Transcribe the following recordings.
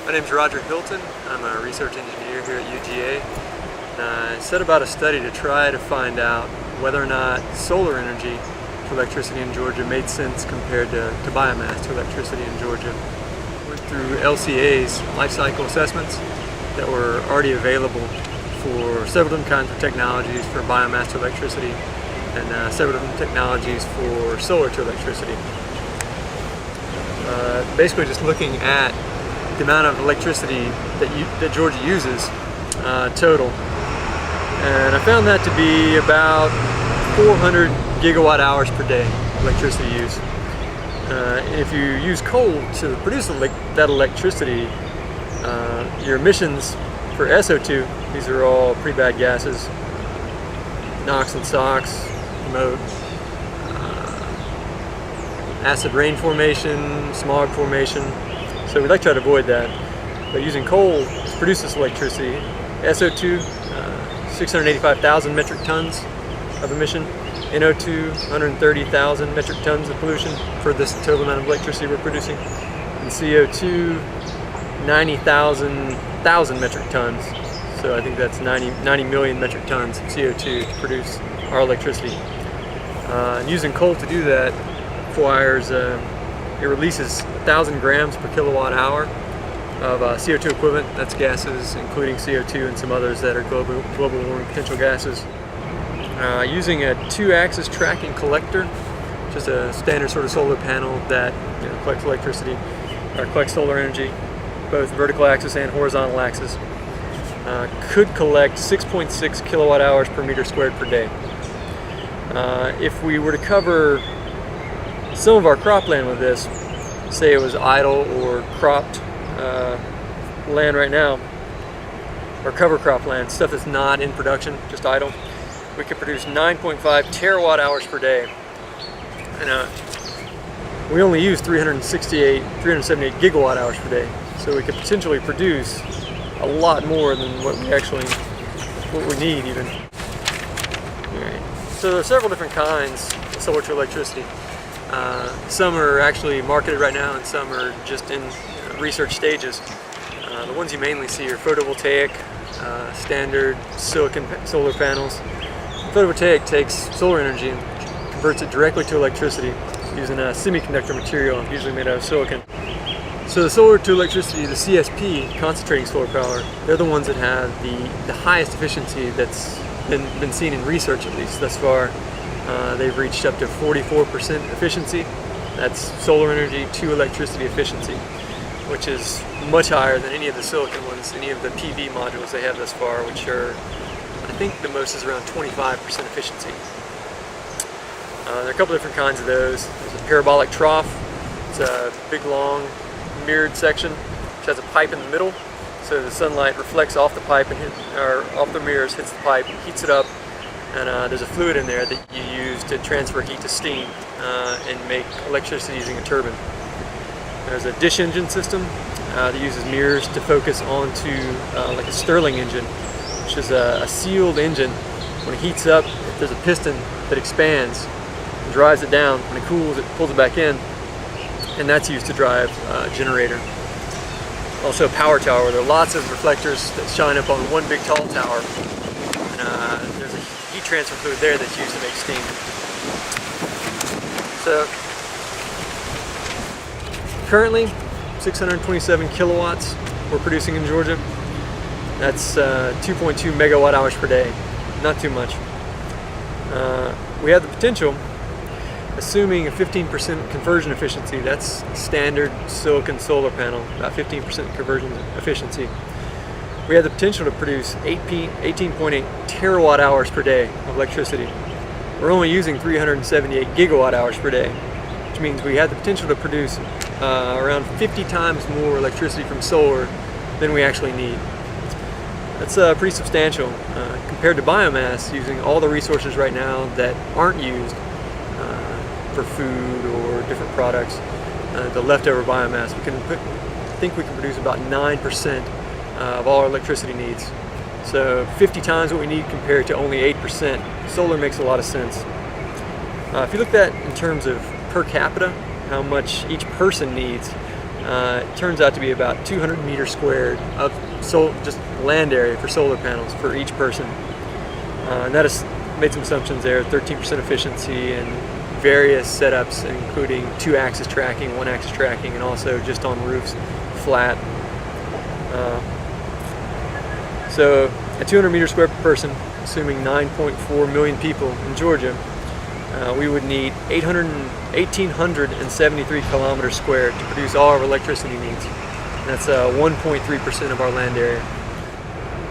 My name is Roger Hilton. I'm a research engineer here at UGA. And I set about a study to try to find out whether or not solar energy for electricity in Georgia made sense compared to biomass to electricity in Georgia. Went through LCA's life cycle assessments that were already available for several different kinds of technologies for biomass to electricity and several different technologies for solar to electricity. Basically just looking at the amount of electricity that Georgia uses total. And I found that to be about 400 gigawatt hours per day electricity use. If you use coal to produce that electricity, your emissions for SO2, these are all pretty bad gases, NOx and SOx, smoke, acid rain formation, smog formation. So we'd like to try to avoid that. But using coal to produce this electricity, SO2, 685,000 metric tons of emission, NO2, 130,000 metric tons of pollution for this total amount of electricity we're producing, and CO2, 90,000 metric tons. So I think that's 90 million metric tons of CO2 to produce our electricity. And using coal to do that requires, it releases 1,000 grams per kilowatt hour of CO2 equivalent. That's gases including CO2 and some others that are global warming potential gases. Using a 2-axis tracking collector, just a standard sort of solar panel that collects electricity, or collects solar energy, both vertical axis and horizontal axis, could collect 6.6 kilowatt hours per meter squared per day. If we were to cover some of our cropland with this, say it was idle or cropped land right now, or cover cropland, stuff that's not in production, just idle, we could produce 9.5 terawatt hours per day. And we only use 378 gigawatt hours per day. So we could potentially produce a lot more than what we need even. Alright. So there are several different kinds of solar to electricity. Some are actually marketed right now and some are just in research stages. The ones you mainly see are photovoltaic, standard silicon solar panels. Photovoltaic takes solar energy and converts it directly to electricity using a semiconductor material, usually made out of silicon. So the solar to electricity, the CSP, concentrating solar power, they're the ones that have the highest efficiency that's been seen in research, at least thus far. They've reached up to 44% efficiency. That's solar energy to electricity efficiency, which is much higher than any of the silicon ones, any of the PV modules they have thus far, which are, I think the most is around 25% efficiency. There are a couple different kinds of those. There's a parabolic trough. It's a big, long, mirrored section which has a pipe in the middle, so the sunlight reflects off the pipe and off the mirrors, hits the pipe, heats it up, and there's a fluid in there that you use to transfer heat to steam and make electricity using a turbine. There's a dish engine system that uses mirrors to focus onto like a Stirling engine, which is a sealed engine. When it heats up, there's a piston that expands and drives it down. When it cools, it pulls it back in, and that's used to drive a generator. Also a power tower where there are lots of reflectors that shine up on one big tall tower, and there's a heat transfer fluid there that's used to make steam. So currently 627 kilowatts we're producing in Georgia. That's 2.2 megawatt hours per day, not too much. We have the potential, assuming a 15% conversion efficiency, that's standard silicon solar panel, about 15% conversion efficiency. We have the potential to produce 18.8 terawatt hours per day of electricity. We're only using 378 gigawatt hours per day, which means we have the potential to produce around 50 times more electricity from solar than we actually need. That's pretty substantial compared to biomass, using all the resources right now that aren't used for food or different products. The leftover biomass, I think we can produce about 9% of all our electricity needs. So 50 times what we need compared to only 8%. Solar makes a lot of sense. If you look at that in terms of per capita, how much each person needs, It turns out to be about 200 meters squared of just land area for solar panels for each person. And that has made some assumptions there: 13% efficiency and various setups, including 2-axis tracking, 1-axis tracking, and also just on roofs, flat. So at 200 meters squared per person, assuming 9.4 million people in Georgia, we would need 1,873 kilometers squared to produce all our electricity needs. And that's 1.3% of our land area.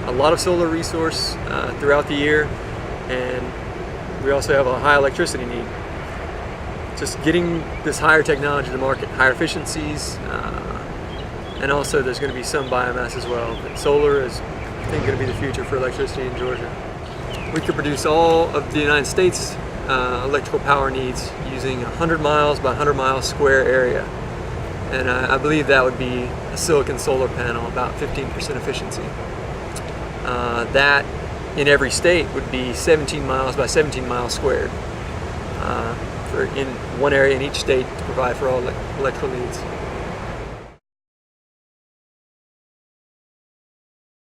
A lot of solar resource throughout the year, and we also have a high electricity need. Just getting this higher technology to market, higher efficiencies, and also there's going to be some biomass as well. But solar is, I think, going to be the future for electricity in Georgia. We could produce all of the United States electrical power needs using 100 miles by 100 miles square area. And I believe that would be a silicon solar panel, about 15% efficiency. That in every state would be 17 miles by 17 miles squared in one area in each state to provide for all electrical needs.